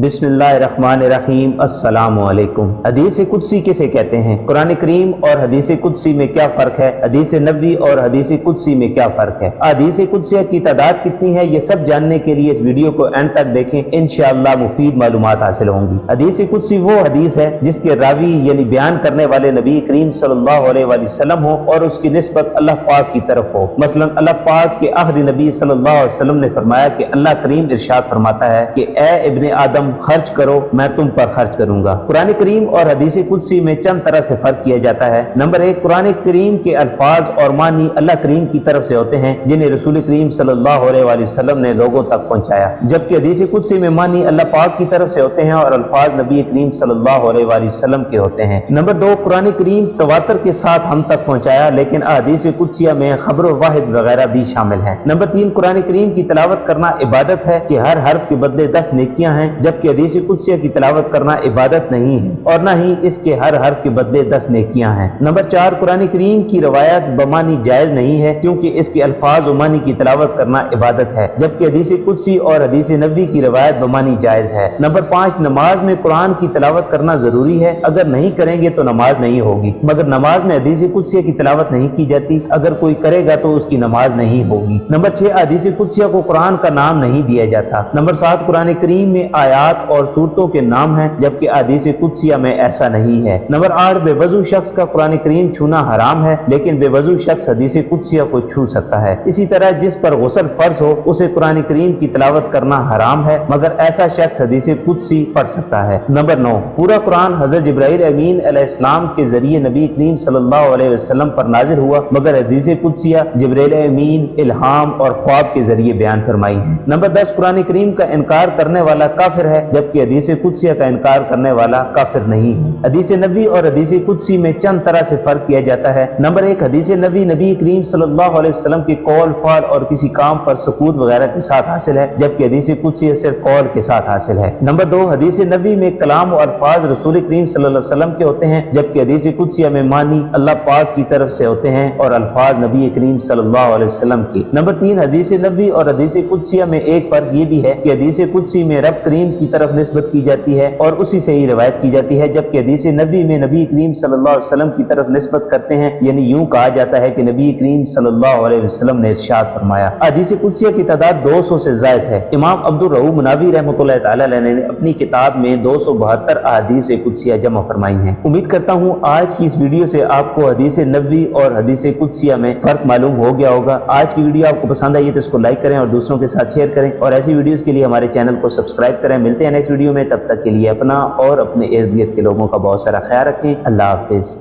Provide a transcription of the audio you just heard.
बिस्मिल्लाहिर्रहमानिर्रहीम। अस्सलामु अलैकुम। हदीस कुदसी किसे कहते हैं? कुरान करीम और हदीस कुदसी में क्या फ़र्क है? हदीस नबवी और हदीस कुदसी में क्या फ़र्क है? हदीस कुदसी की तादाद कितनी है, ये सब जानने के लिए इस वीडियो को एंड तक देखें। इंशाअल्लाह मुफीद मालूमात हासिल होंगी। हदीस कुदसी वो हदीस है जिसके रावी यानी बयान करने वाले नबी करीम सल्लल्लाहु अलैहि वसल्लम हो और उसकी निस्बत अल्लाह पाक की तरफ हो। मसलन अल्लाह पाक के आखिरी नबी सल्लल्लाहु अलैहि वसल्लम ने फरमाया कि अल्लाह करीम इरशाद फरमाता है कि ए इब्ने आदम खर्च करो, मैं तुम पर खर्च करूंगा। कुरान करीम और हदीस कुदसी में चंद तरह से फर्क किया जाता है। नंबर एक, कुरान करीम के अल्फाज और मानी अल्लाह करीम की तरफ से होते हैं जिन्हें रसूल करीम सल्लल्लाहु अलैहि वसल्लम ने लोगों तक पहुंचाया, जबकि हदीस कुदसी में मानी अल्लाह पाक की तरफ से होते हैं और अल्फाज नबी करीम सल्लल्लाहु अलैहि वसल्लम के होते हैं। नंबर दो, कुरान करीम तवातर के साथ हम तक पहुंचाया, लेकिन हदीस कुदसिया में खबर वाहिद वगैरह भी शामिल है। नंबर तीन, कुरान करीम की तिलावत करना इबादत है कि हर हर्फ के बदले 10 नेकियां हैं, जबकि हदीस कुदसिया की तिलावत करना इबादत नहीं है और न ही इसके हर हर्फ के बदले 10 नेकियां हैं। नंबर चार, कुरान करीम की रवायत बमानी जायज नहीं है क्योंकि इसके अल्फाज मानी की तिलावत करना इबादत है, जबकि हदीस कुदसी और हदीस नबवी की रवायत बमानी जायज है। नंबर पाँच, नमाज में कुरान की तिलावत करना जरूरी है, अगर नहीं करेंगे तो नमाज नहीं होगी, मगर नमाज में हदीस कुदसिया की तिलावत नहीं की जाती, अगर कोई करेगा तो उसकी नमाज नहीं होगी। नंबर छह, हदीस कुदसिया को कुरान का नाम नहीं दिया जाता। नंबर सात, कुरान करीम में आयात और सूरतों के नाम हैं, जबकि हदीस कुदसिया में ऐसा नहीं है। नंबर आठ, बेवजू शख्स का कुरान करीम छूना हराम है, लेकिन बेवजू शख्स हदीस कुदसिया को छू सकता है। इसी तरह जिस पर गुस्ल फर्ज हो उसे कुरान करीम की तिलावत करना हराम है, मगर ऐसा शख्स हदीस कुदसी पढ़ सकता है। नंबर नौ, पूरा कुरान हजरत जिब्राइल अमीन अलैहिस्सलाम के जरिए नबी करीम सल्लल्लाहु अलैहि वसल्लम पर नाजिल हुआ, मगर हदीस कुदसिया जिब्राइल अमीन इल्हाम और ख्वाब के जरिए बयान फरमाई है। नंबर 10, कुरान करीम का इनकार करने वाला काफिर है, जबकि हदीस कुदसिया का इनकार करने वाला काफिर नहीं है। हदीस नबवी और हदीस कुदसी में चंद तरह से फर्क किया जाता है। नंबर एक, हदीस नबवी नबी करीम सल्लल्लाहु अलैहि वसल्लम के कौल फाल और किसी काम पर सुकूत वगैरह के साथ हासिल है, जबकि हदीस कुदसी सिर्फ कौल के साथ हासिल है। नंबर दो, हदीस नबवी में कलाम और अल्फाज रसूल करीम सल्लल्लाहु अलैहि वसल्लम के होते हैं, जबकि हदीस कुदसिया में मानी अल्लाह पाक की तरफ से होते हैं और अल्फाज नबी करीम सल्लल्लाहु अलैहि वसल्लम के। नंबर तीन, हदीस नबवी और हदीस कुदसिया में एक फर्क ये भी है कि हदीस कुदसी में रब करीम की तरफ निस्बत की जाती है और उसी से ही रिवायत की जाती है, जबकि हदीस नबी में नबी करीम सल्लल्लाहु अलैहि वसल्लम की तरफ निस्बत करते हैं, यानी यूं कहा जाता है कि नबी करीम सल्लल्लाहु अलैहि वसल्लम ने इरशाद फरमाया। हदीस कुदसिया की तादाद 200 से ज़ायद है। इमाम अब्दुल रऊफ मुनावी रहमतुल्लाह तआला अलैह ने अपनी किताब में 272 अहादीस कुदसिया जमा फरमाई हैं। उम्मीद करता हूँ आज की इस वीडियो से आपको हदीस नबवी और हदीस कुदसिया में फर्क मालूम हो गया होगा। आज की वीडियो आपको पसंद आई है तो इसको लाइक करें और दूसरों के साथ शेयर करें और ऐसी वीडियोस के लिए हमारे चैनल को सब्सक्राइब करें। मिलते हैं नेक्स्ट वीडियो में, तब तक के लिए अपना और अपने इर्द गिर्द के लोगों का बहुत सारा ख्याल रखें। अल्लाह हाफिज।